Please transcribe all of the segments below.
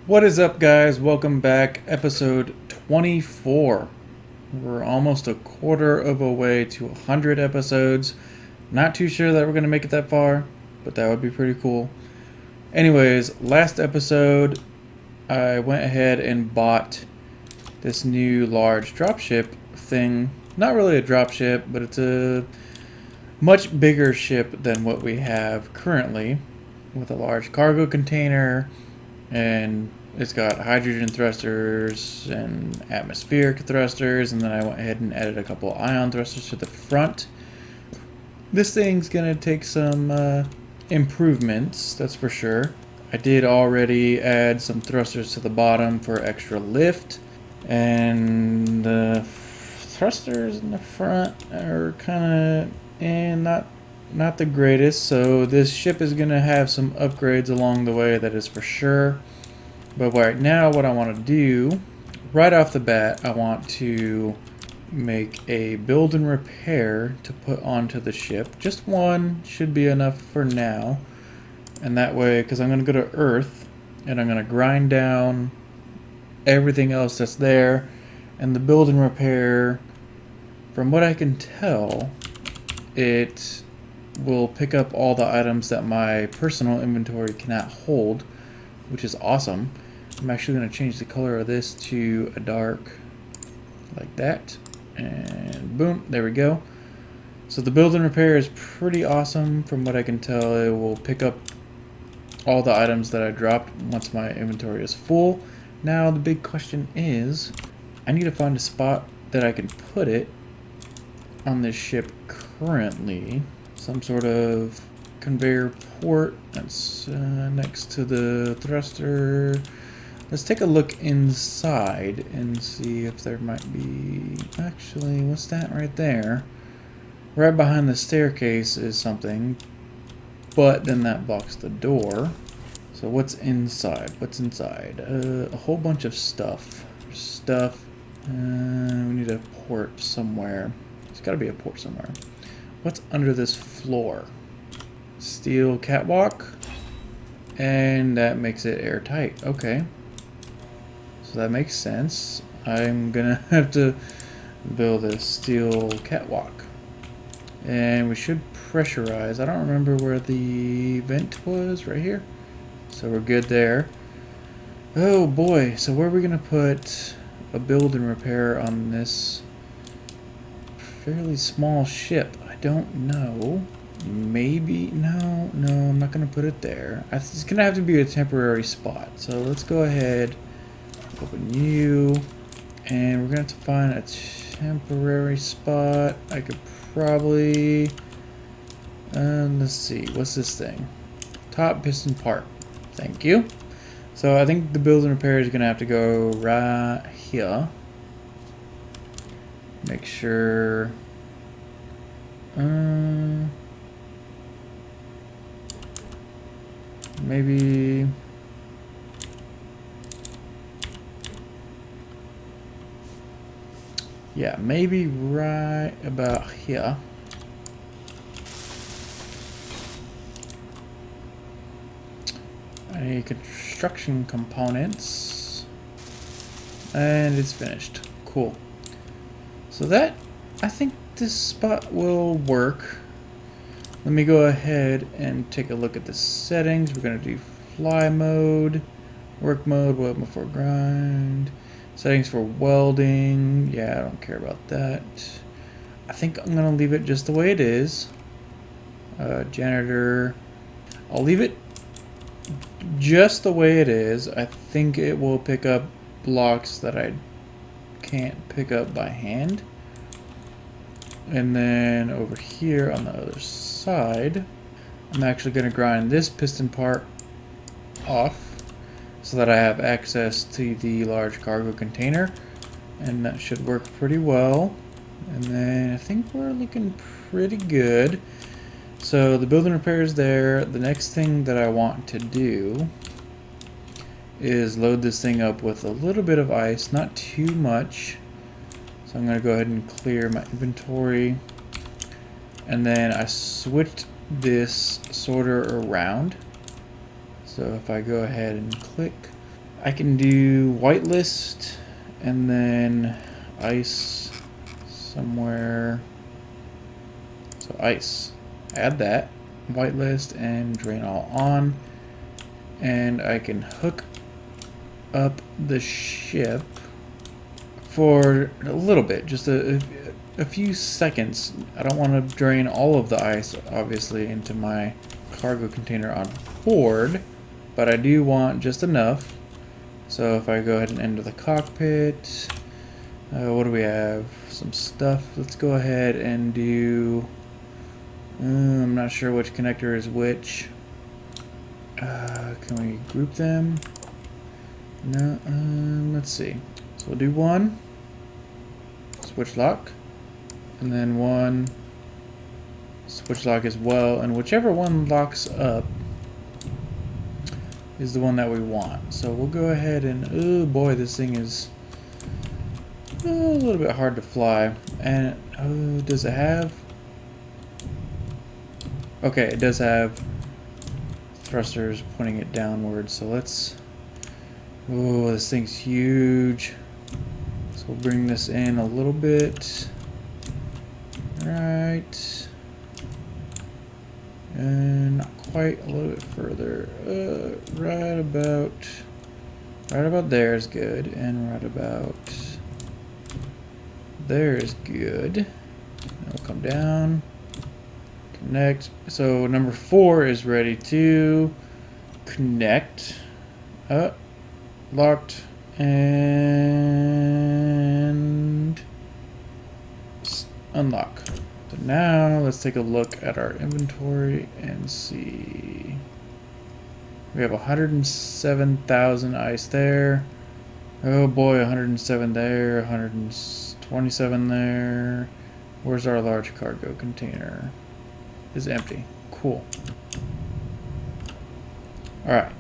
What is up, guys? Welcome back. Episode 24. We're almost a quarter of a way to 100 episodes. Not too sure that we're going to make it that far, but that would be pretty cool. Anyways, last episode, I went ahead and bought this new large dropship thing. Not really a dropship, but it's a much bigger ship than what we have currently, with a large cargo container, and it's got hydrogen thrusters and atmospheric thrusters, and then I went ahead and added a couple ion thrusters to the front. This thing's gonna take some improvements, that's for sure. I did already add some thrusters to the bottom for extra lift, and the thrusters in the front are kind of not the greatest. So this ship is gonna have some upgrades along the way, that is for sure. But right now, what I want to do, right off the bat, I want to make a build and repair to put onto the ship. Just one should be enough for now. And that way, because I'm going to go to Earth, and I'm going to grind down everything else that's there. And the build and repair, from what I can tell, it will pick up all the items that my personal inventory cannot hold, which is awesome. I'm actually going to change the color of this to a dark, like that, and boom, there we go. So the build and repair is pretty awesome. From what I can tell, it will pick up all the items that I dropped once my inventory is full. Now the big question is, I need to find a spot that I can put it on this ship currently. Some sort of conveyor port that's next to the thruster. Let's take a look inside and see if there might be... Actually, what's that right there? Right behind the staircase is something, but then that blocks the door. So what's inside? What's inside? A whole bunch of stuff. We need a port somewhere. There's got to be a port somewhere. What's under this floor? Steel catwalk, and that makes it airtight. Okay, so that makes sense. I'm gonna have to build a steel catwalk, and we should pressurize. I don't remember where the vent was. Right here, so we're good there. Oh boy, so where are we gonna put a build and repair on this fairly small ship? I don't know. Maybe, no, I'm not going to put it there. It's going to have to be a temporary spot. So let's go ahead, open you, and we're going to have to find a temporary spot. I could probably, let's see, what's this thing? Top piston part. Thank you. So I think the build and repair is going to have to go right here. Make sure, maybe, yeah, maybe right about here. I need construction components, and it's finished. Cool. So that, I think this spot will work. Let me go ahead and take a look at the settings. We're going to do fly mode, work mode, weld before grind, settings for welding. Yeah, I don't care about that. I think I'm going to leave it just the way it is. Janitor, I'll leave it just the way it is. I think it will pick up blocks that I can't pick up by hand. And then over here on the other side, I'm actually going to grind this piston part off so that I have access to the large cargo container, and that should work pretty well. And then I think we're looking pretty good. So the build and repair is there. The next thing that I want to do is load this thing up with a little bit of ice, not too much. So I'm going to go ahead and clear my inventory. And then I switched this sorter around. So if I go ahead and click, I can do whitelist and then ice somewhere. So ice. Add that. Whitelist and drain all on. And I can hook up the ship for a little bit, just a few seconds. I don't want to drain all of the ice, obviously, into my cargo container on board, but I do want just enough. So if I go ahead and enter the cockpit, what do we have? Some stuff. Let's go ahead and do, I'm not sure which connector is which. Can we group them? No, let's see. So we'll do one, switch lock, and then one switch lock as well, and whichever one locks up is the one that we want. So we'll go ahead and, oh boy, this thing is a little bit hard to fly. And, oh, does it have? Okay, it does have thrusters pointing it downward, so let's, oh, this thing's huge. So we'll bring this in a little bit. Right. And not quite, a little bit further. Right about there is good, and right about there is good. And we'll come down, connect. So number 4 is ready to connect. Locked and unlock. So now let's take a look at our inventory and see. We have 107,000 ice there. Oh boy, 107 there, 127 there. Where's our large cargo container? It's empty. Cool. Alright,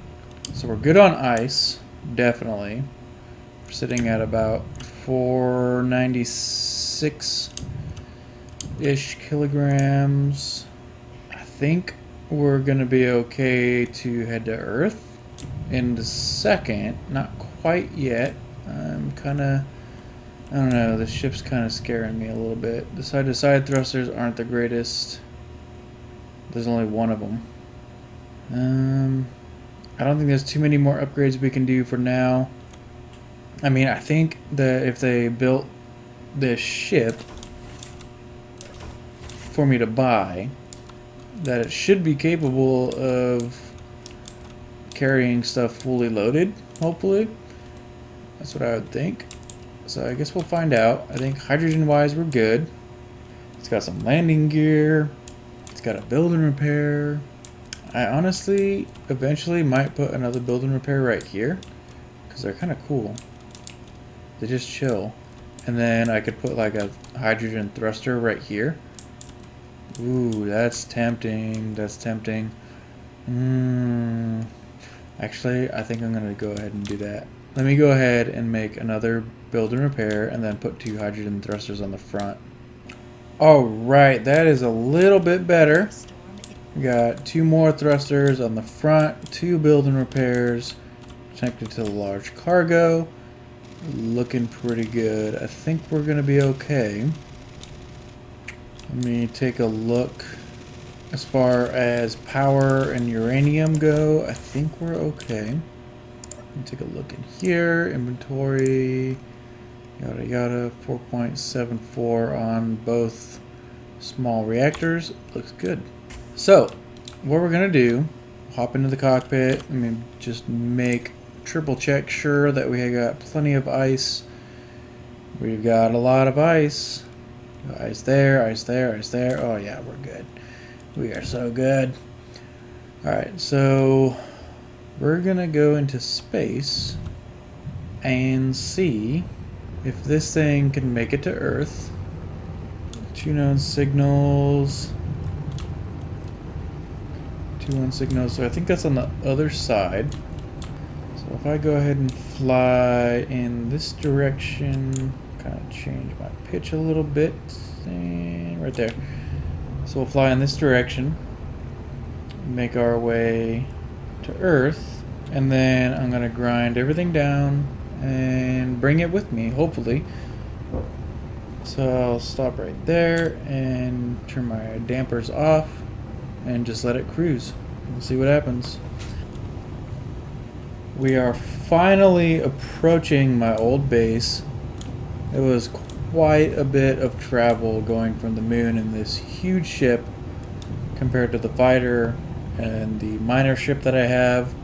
so we're good on ice, definitely. We're sitting at about 496-ish kilograms. I think we're gonna be okay to head to Earth in the second. Not quite yet. I'm kinda, I don't know, the ship's kinda scaring me a little bit. The side-to-side thrusters aren't the greatest. There's only one of them. I don't think there's too many more upgrades we can do for now. I mean, I think that if they built this ship for me to buy, that it should be capable of carrying stuff fully loaded, hopefully. That's what I would think. So I guess we'll find out. I think hydrogen-wise we're good. It's got some landing gear. It's got a build and repair. I honestly eventually might put another build and repair right here, because they're kind of cool. They just chill. And then I could put like a hydrogen thruster right here. Ooh, that's tempting. That's tempting. Actually, I think I'm going to go ahead and do that. Let me go ahead and make another build and repair and then put 2 hydrogen thrusters on the front. Alright, that is a little bit better. We got 2 more thrusters on the front, 2 build and repairs connected to the large cargo. Looking pretty good. I think we're going to be okay. Let me take a look. As far as power and uranium go, I think we're okay. Let me take a look in here. Inventory, yada yada. 4.74 on both small reactors. Looks good. So, what we're going to do, hop into the cockpit. Let me just make triple check sure that we got plenty of ice. We've got a lot of ice. Ice there, ice there, ice there. Oh yeah, we're good. We are so good. Alright, so we're gonna go into space and see if this thing can make it to Earth. 2 known signals. 2 known signals. So I think that's on the other side. So if I go ahead and fly in this direction, kind of change my pitch a little bit, and right there. So we'll fly in this direction, make our way to Earth, And then I'm going to grind everything down and bring it with me, hopefully. So I'll stop right there and turn my dampers off and just let it cruise. We'll see what happens. We are finally approaching my old base. It was quite a bit of travel going from the moon in this huge ship compared to the fighter and the minor ship that I have.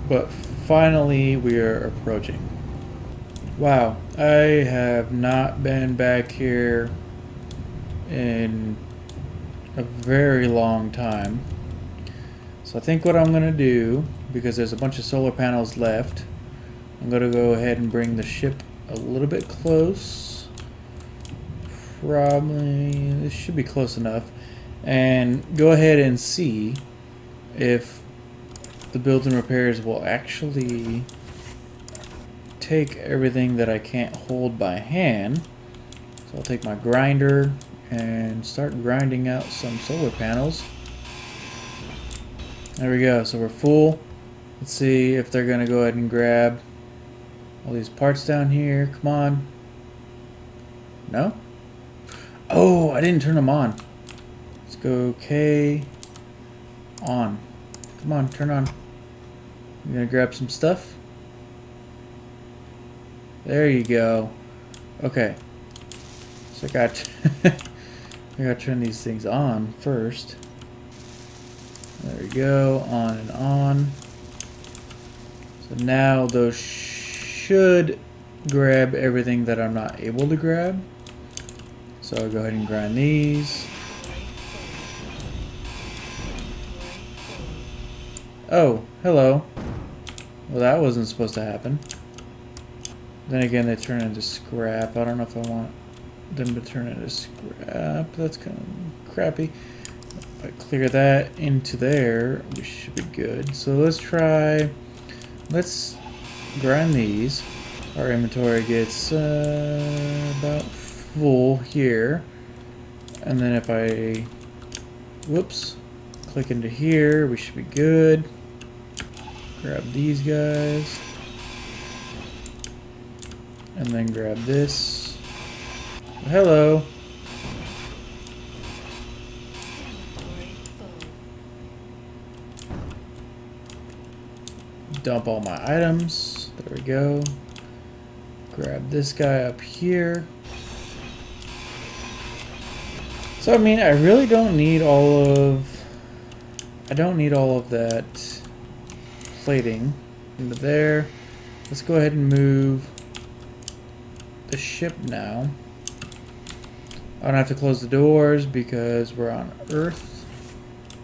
But finally we are approaching. Wow, I have not been back here in a very long time. So I think what I'm going to do, because there's a bunch of solar panels left, I'm going to go ahead and bring the ship a little bit close. Probably, this should be close enough. And go ahead and see if the builds and repairs will actually take everything that I can't hold by hand. So I'll take my grinder and start grinding out some solar panels. There we go, so we're full. Let's see if they're gonna go ahead and grab all these parts down here. Come on. No? Oh, I didn't turn them on. Let's go K on. Come on, turn on. You gonna grab some stuff? There you go. Okay. So I got I gotta turn these things on first. There we go, on and on. So now those should grab everything that I'm not able to grab. So I'll go ahead and grind these. Oh, hello. Well, that wasn't supposed to happen. Then again, they turn into scrap. I don't know if I want them to turn into scrap. That's kind of crappy. If I clear that into there, we should be good. So let's grind these. Our inventory gets about full here. And then if I, whoops, click into here, we should be good. Grab these guys. And then grab this. Hello. Dump all my items. There we go. Grab this guy up here. So I mean, I really don't need all of that plating into there. Let's go ahead and move the ship now. I don't have to close the doors because we're on Earth.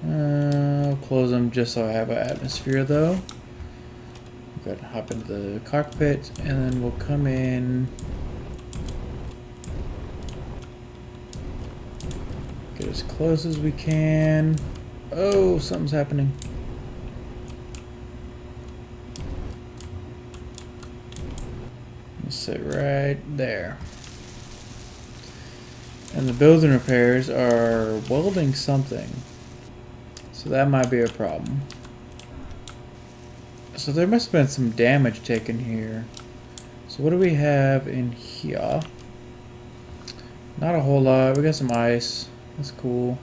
I'll close them just so I have an atmosphere though. Go ahead and hop into the cockpit and then we'll come in. Get as close as we can. Oh, something's happening. Let's sit right there. And the builds and repairs are welding something. So that might be a problem. So there must have been some damage taken here. So what do we have in here? Not a whole lot. We got some ice. That's cool.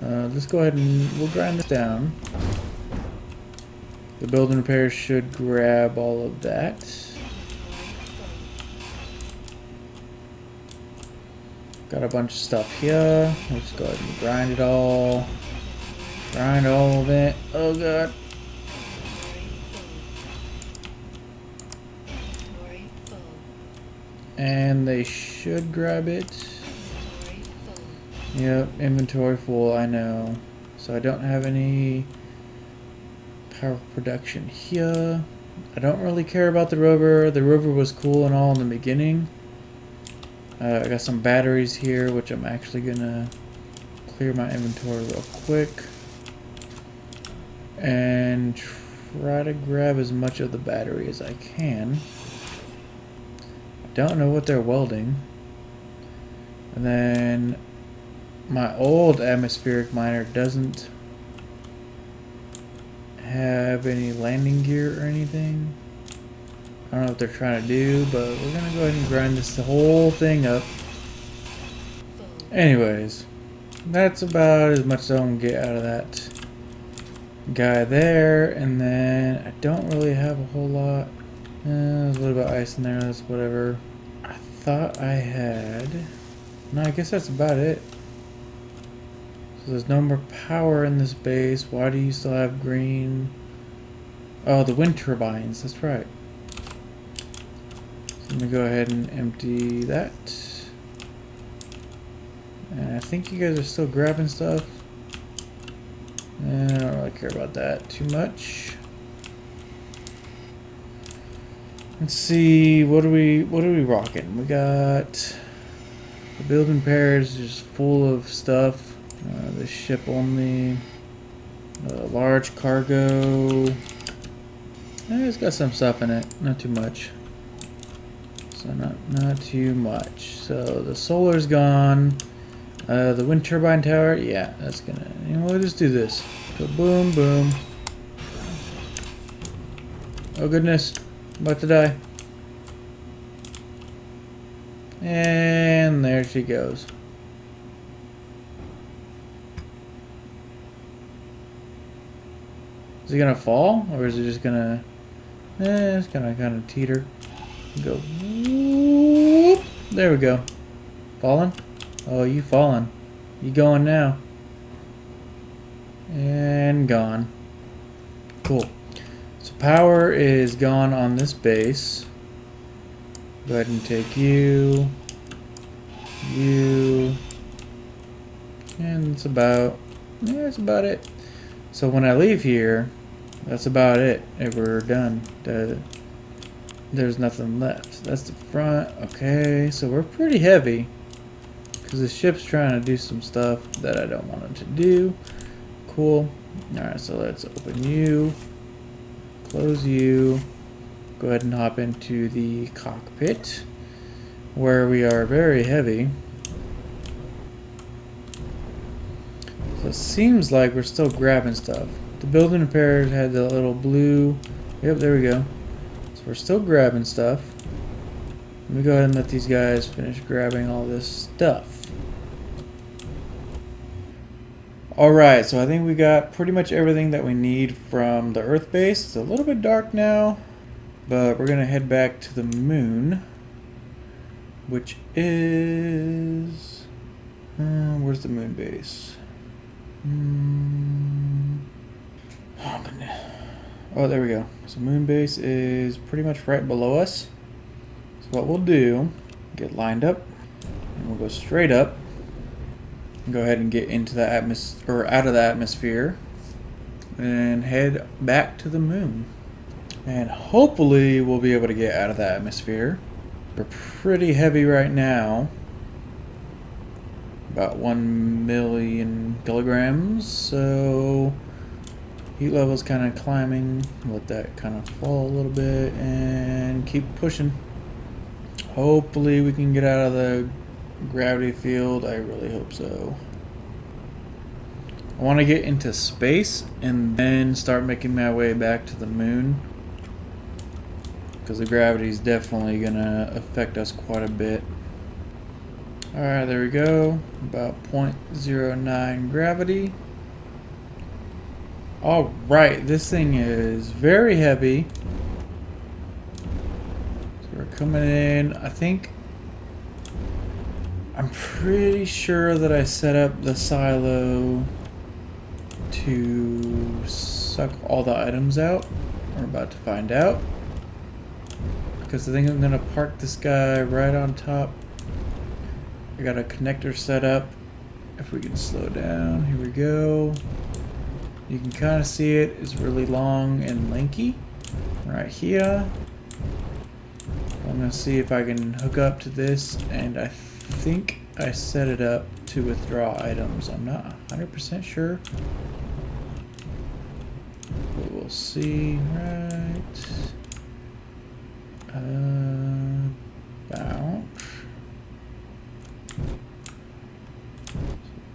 Let's go ahead and we'll grind this down. The build and repairs should grab all of that. Got a bunch of stuff here. Let's go ahead and grind it all. Grind all of it. Oh god. And they should grab it. Yep, inventory full, I know. So I don't have any power production here. I don't really care about the rover. The rover was cool and all in the beginning. I got some batteries here, which I'm actually gonna clear my inventory real quick. And try to grab as much of the battery as I can. Don't know what they're welding. And then my old atmospheric miner doesn't have any landing gear or anything. I don't know what they're trying to do, but we're gonna go ahead and grind this whole thing up. Anyways, that's about as much as I'm gonna get out of that guy there. And then I don't really have a whole lot. There's a little bit of ice in there, that's whatever. I thought I had... No, I guess that's about it. So there's no more power in this base. Why do you still have green? Oh, the wind turbines, that's right. So let me go ahead and empty that. And I think you guys are still grabbing stuff. And I don't really care about that too much. Let's see, what are we rocking? We got the building pairs just full of stuff. The ship only. Large cargo. It's got some stuff in it, not too much. So not too much. So the solar's gone. The wind turbine tower, yeah, that's gonna. You know, we'll just do this. Go boom, boom. Oh goodness, I'm about to die. And there she goes. Is it gonna fall, or is it just gonna? It's gonna kind of teeter. Go. Whoop. There we go. Falling. Oh, you falling. You going now. And gone. Cool. So power is gone on this base. Go ahead and take you. You. And it's about... Yeah, that's about it. So when I leave here, that's about it. We're done. There's nothing left. That's the front. Okay, so we're pretty heavy. Because the ship's trying to do some stuff that I don't want it to do. Cool. Alright, so let's open you. Close you. Go ahead and hop into the cockpit. Where we are very heavy. So it seems like we're still grabbing stuff. The building repairs had the little blue. Yep, there we go. So we're still grabbing stuff. Let me go ahead and let these guys finish grabbing all this stuff. Alright, so I think we got pretty much everything that we need from the Earth base. It's a little bit dark now, but we're going to head back to the moon, which is... where's the moon base? Oh, goodness. Oh, there we go. So moon base is pretty much right below us. So what we'll do, get lined up, and we'll go straight up. Go ahead and get into the atmosphere, or out of the atmosphere, and head back to the moon. And hopefully we'll be able to get out of the atmosphere. We're pretty heavy right now. About 1 million kilograms, so heat level's kind of climbing. Let that kind of fall a little bit and keep pushing. Hopefully we can get out of the gravity field. I really hope so. I want to get into space and then start making my way back to the moon, because the gravity is definitely gonna affect us quite a bit. Alright, there we go. About 0.09 gravity. Alright, this thing is very heavy. So we're coming in. I'm pretty sure that I set up the silo to suck all the items out. We're about to find out. Because I think I'm going to park this guy right on top. I got a connector set up. If we can slow down, here we go. You can kind of see it. It's really long and lanky right here. I'm going to see if I can hook up to this, and I think I set it up to withdraw items. I'm not 100% sure, but we'll see. Right. Bounce.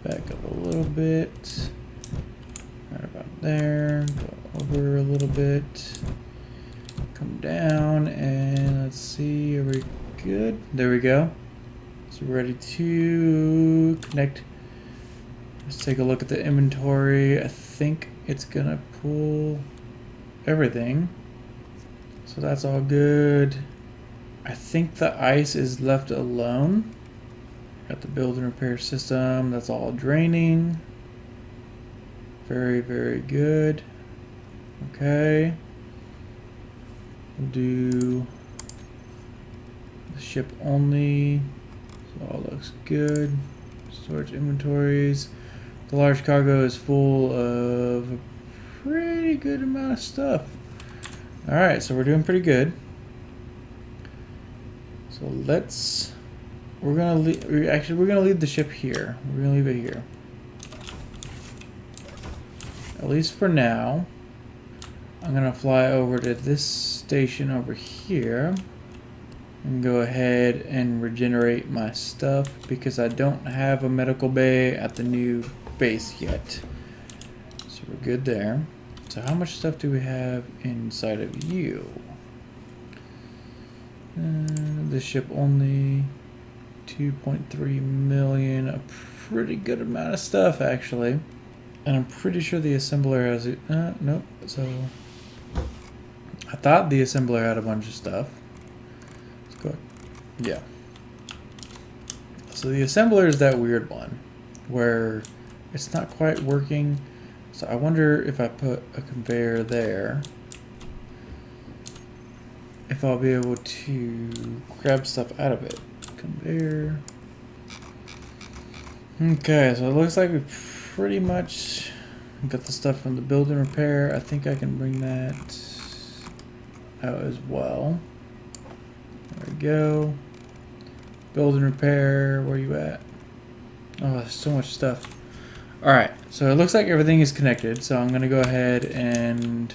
Back up a little bit. Right about there. Go over a little bit. Come down and let's see, are we good? There we go. So we're ready to connect. Let's take a look at the inventory. I think it's gonna pull everything. So that's all good. I think the ice is left alone. Got the build and repair system. That's all draining. Very, very good. Okay. We'll do the ship only. So all looks good. Storage inventories. The large cargo is full of a pretty good amount of stuff. Alright, so we're doing pretty good. So we're gonna leave the ship here. We're gonna leave it here. At least for now. I'm gonna fly over to this station over here and go ahead and regenerate my stuff because I don't have a medical bay at the new base yet. So we're good there. So how much stuff do we have inside of you? The ship only 2.3 million, a pretty good amount of stuff actually. And I'm pretty sure the assembler has it. Nope. So I thought the assembler had a bunch of stuff. Let's go. Yeah. So the assembler is that weird one where it's not quite working. So I wonder if I put a conveyor there, if I'll be able to grab stuff out of it. Conveyor. Okay, so it looks like we pretty much got the stuff from the build and repair. I think I can bring that out as well. There we go. Build and repair, where you at? Oh, there's so much stuff. Alright, so it looks like everything is connected, so I'm going to go ahead and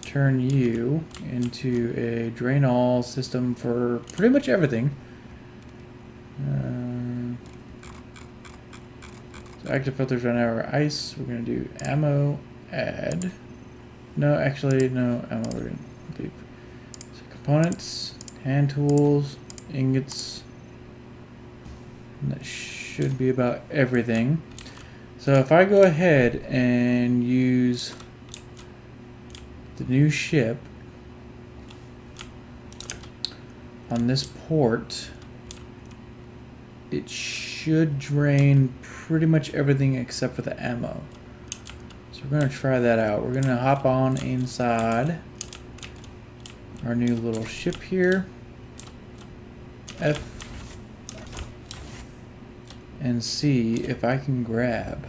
turn you into a drain all system for pretty much everything. So active filters run out of ice. We're going to do ammo, add. No, actually, no ammo. We're going to leave. So components, hand tools, ingots. And that should be about everything. So if I go ahead and use the new ship on this port, it should drain pretty much everything except for the ammo. So we're going to try that out. We're going to hop on inside our new little ship here. F. And see if I can grab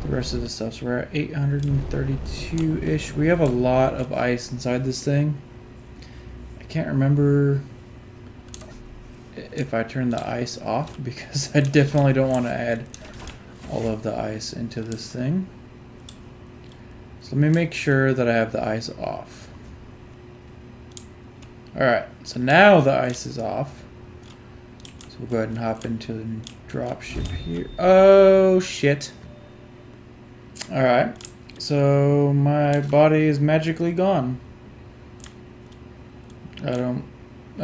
the rest of the stuff. So we're at 832-ish. We have a lot of ice inside this thing. I can't remember if I turn the ice off because I definitely don't want to add all of the ice into this thing. So let me make sure that I have the ice off. Alright, so now the ice is off. So we'll go ahead and hop into the drop ship here. Oh, shit. Alright, so my body is magically gone. I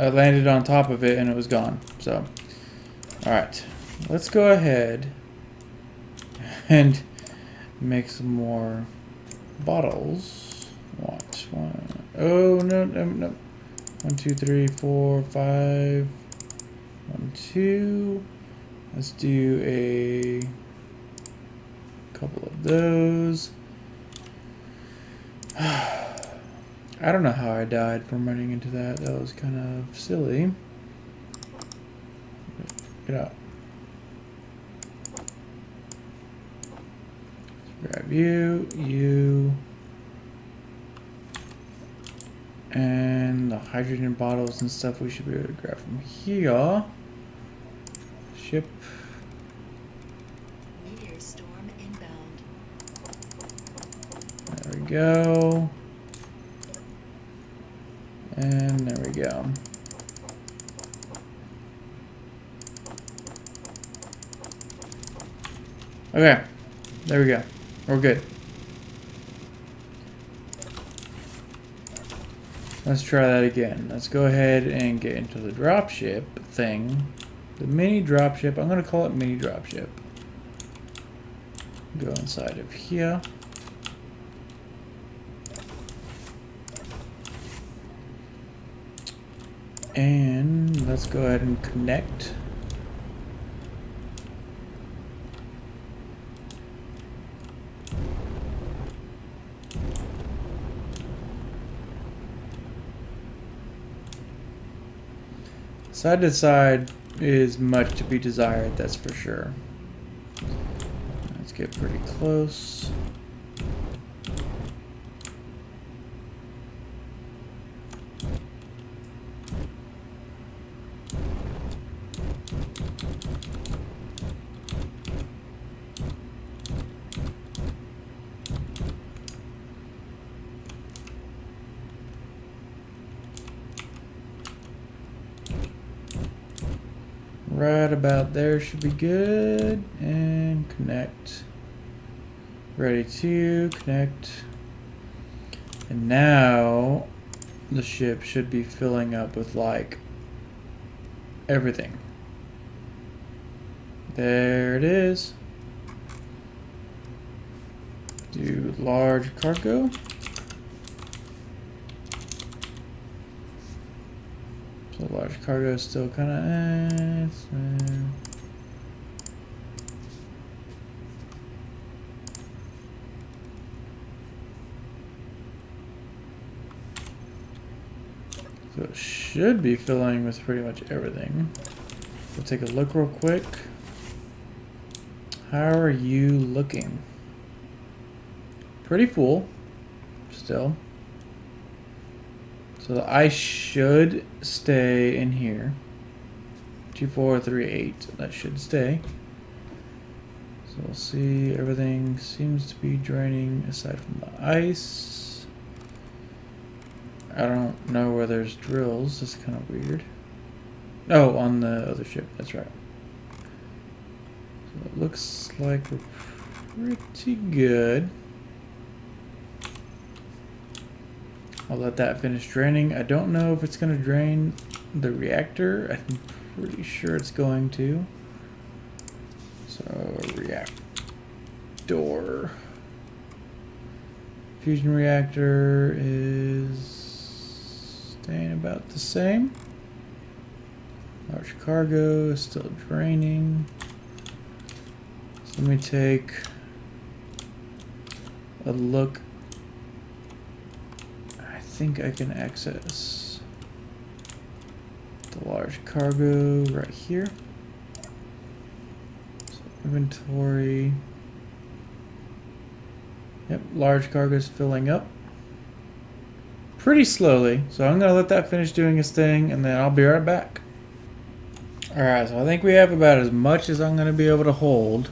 landed on top of it and it was gone. So, alright, let's go ahead and make some more bottles. What? Oh, no. 1, 2, 3, 4, 5. 1, 2. Let's do a couple of those. I don't know how I died from running into that. That was kind of silly. Get out. Grab you. And the hydrogen bottles and stuff we should be able to grab from here. Ship. Meteor storm inbound. There we go. And there we go. Okay, there we go. We're good. Let's try that again. Let's go ahead and get into the dropship thing. The mini dropship. I'm going to call it mini dropship. Go inside of here. And let's go ahead and connect. Side to side is much to be desired, that's for sure. Let's get pretty close. Right about there should be good. And connect. Ready to connect. And now the ship should be filling up with like everything. There it is. Do large cargo. So large cargo is still kind of so it should be filling with pretty much everything. We'll take a look real quick. How are you looking? Pretty full still. So the ice should stay in here. 2438. That should stay. So we'll see. Everything seems to be draining aside from the ice. I don't know where there's drills. That's kind of weird. Oh, on the other ship. That's right. So it looks like we're pretty good. I'll let that finish draining. I don't know if it's going to drain the reactor. I'm pretty sure it's going to. So, reactor. Fusion reactor is staying about the same. Large cargo is still draining. So let me take a look. I think I can access the large cargo right here. So inventory. Yep, large cargo is filling up pretty slowly. So I'm going to let that finish doing its thing and then I'll be right back. Alright, so I think we have about as much as I'm going to be able to hold.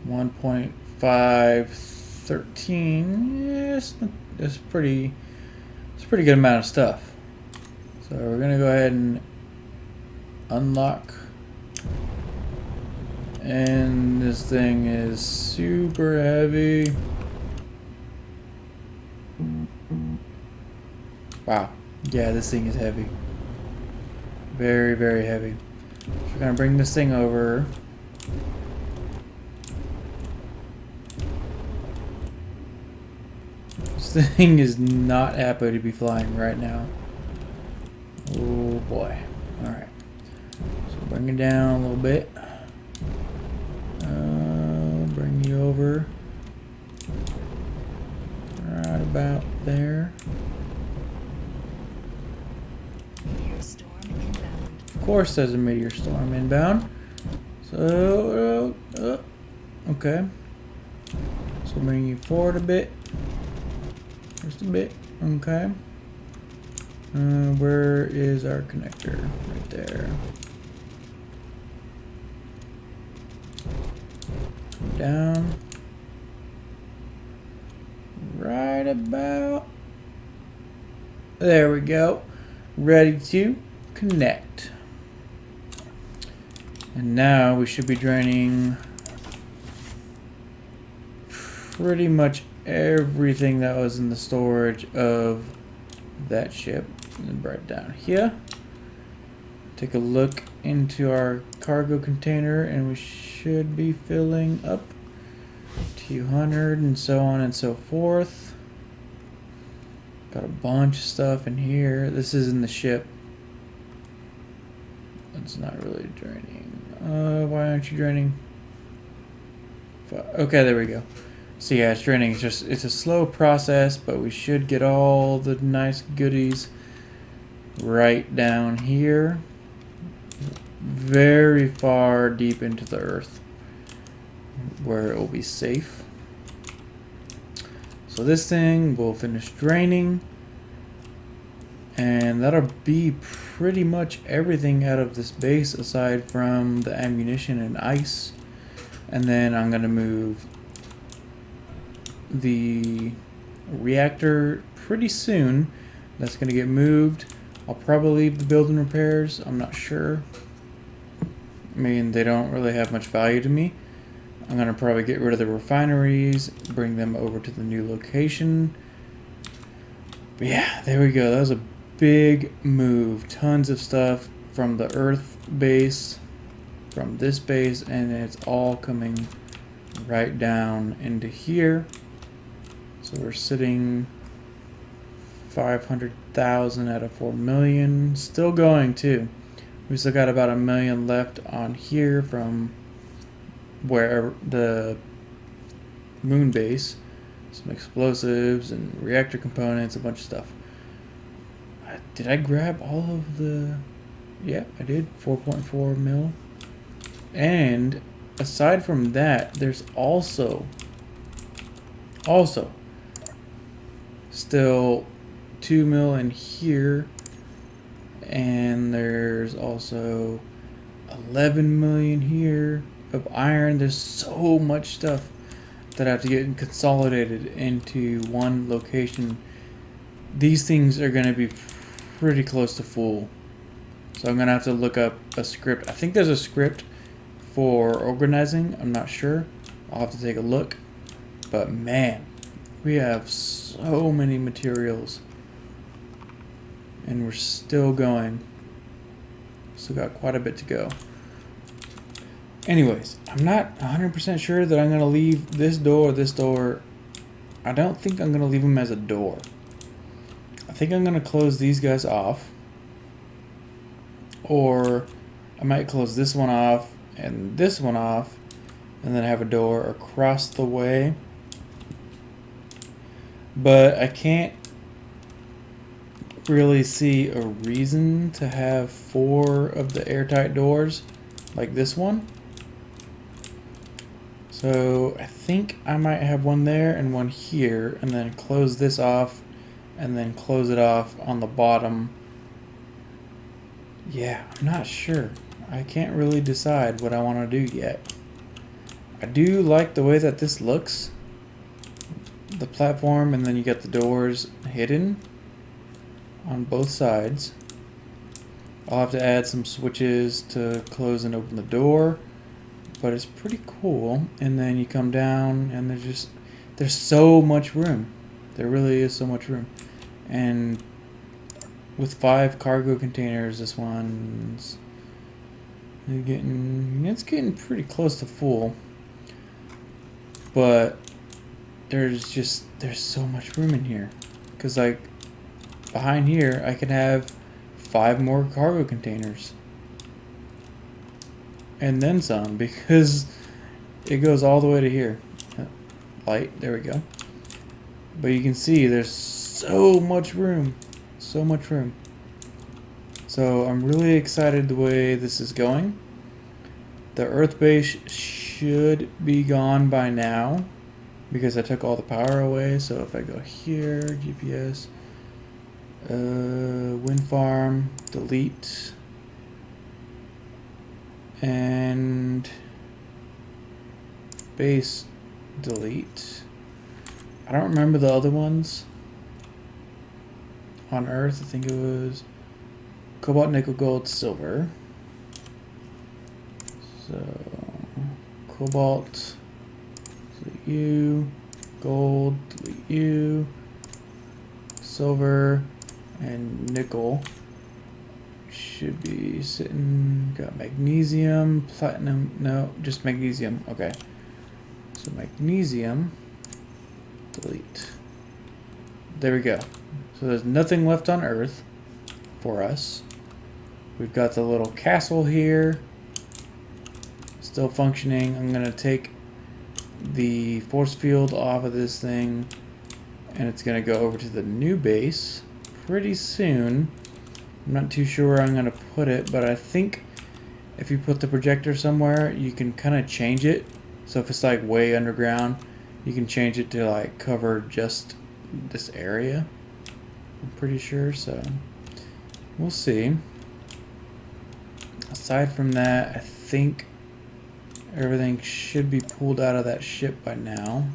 1.513. Yes, it's pretty good amount of stuff. So we're gonna go ahead and unlock. And this thing is super heavy. Wow. Yeah, this thing is heavy. Very, very heavy. So we're gonna bring this thing over. This thing is not happy to be flying right now. Oh boy. Alright. So bring it down a little bit. Bring you over. Right about there. Meteor storm inbound. Of course there's a meteor storm inbound. So, okay. So bring you forward a bit. Just a bit, okay. Where is our connector? Right there. Down. Right about. There we go. Ready to connect. And now we should be draining pretty much everything that was in the storage of that ship. And right down here. Take a look into our cargo container and we should be filling up 200 and so on and so forth. Got a bunch of stuff in here. This is in the ship. It's not really draining. Why aren't you draining? Okay, there we go. So yeah, it's draining. It's a slow process, but we should get all the nice goodies right down here. Very far deep into the earth where it will be safe. So this thing will finish draining, and that'll be pretty much everything out of this base aside from the ammunition and ice. And then I'm gonna move the reactor pretty soon. That's gonna get moved. I'll probably leave the building repairs. I'm not sure. I mean, they don't really have much value to me. I'm gonna probably get rid of the refineries, bring them over to the new location. But yeah, there we go. That was a big move. Tons of stuff from the Earth base, from this base, and it's all coming right down into here. So we're sitting 500,000 out of 4 million. Still going too. We still got about 1 million left on here from where the moon base. Some explosives and reactor components, a bunch of stuff. Did I grab all of the... Yeah, I did. 4.4 mil. And aside from that, there's also still 2 mil in here, and there's also 11 million here of iron. There's so much stuff that I have to get consolidated into one location. These things are going to be pretty close to full, so I'm going to have to look up a script. I think there's a script for organizing. I'm not sure. I'll have to take a look. But man, we have so many materials, and we're still going. Still got quite a bit to go. Anyways, I'm not 100% sure that I'm going to leave this door. I don't think I'm going to leave them as a door. I think I'm going to close these guys off. Or I might close this one off and this one off, and then have a door across the way. But I can't really see a reason to have 4 of the airtight doors like this one. So I think I might have one there and one here, and then close this off and then close it off on the bottom. Yeah, I'm not sure. I can't really decide what I want to do yet. I do like the way that this looks. The platform, and then you got the doors hidden on both sides. I'll have to add some switches to close and open the door, but it's pretty cool. And then you come down and there's so much room. There really is so much room. And with 5 cargo containers, this one's getting pretty close to full. But there's so much room in here, because like behind here I can have 5 more cargo containers and then some, because it goes all the way to here. Light, there we go. But you can see there's so much room, so I'm really excited the way this is going. The Earth base should be gone by now, because I took all the power away. So if I go here, GPS, wind farm, delete, and base, delete. I don't remember the other ones on Earth. I think it was cobalt, nickel, gold, silver. So cobalt, so you, Gold, delete you. Silver and nickel should be sitting. Got magnesium, platinum. No, just magnesium. Okay. So magnesium. Delete. There we go. So there's nothing left on Earth for us. We've got the little castle here. Still functioning. I'm going to take the force field off of this thing. And it's going to go over to the new base pretty soon. I'm not too sure where I'm going to put it, but I think if you put the projector somewhere, you can kind of change it. So if it's like way underground, you can change it to like cover just this area. I'm pretty sure, so we'll see. Aside from that, I think everything should be pulled out of that ship by now.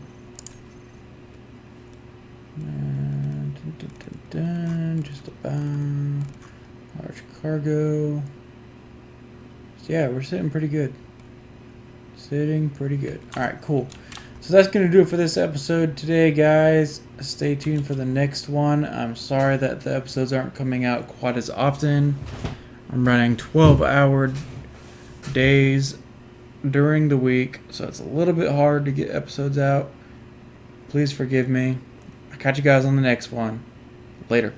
Just about large cargo. So yeah, we're sitting pretty good. Sitting pretty good. Alright, cool. So that's going to do it for this episode today, guys. Stay tuned for the next one. I'm sorry that the episodes aren't coming out quite as often. I'm running 12-hour days during the week, so it's a little bit hard to get episodes out. Please forgive me. I'll catch you guys on the next one. Later.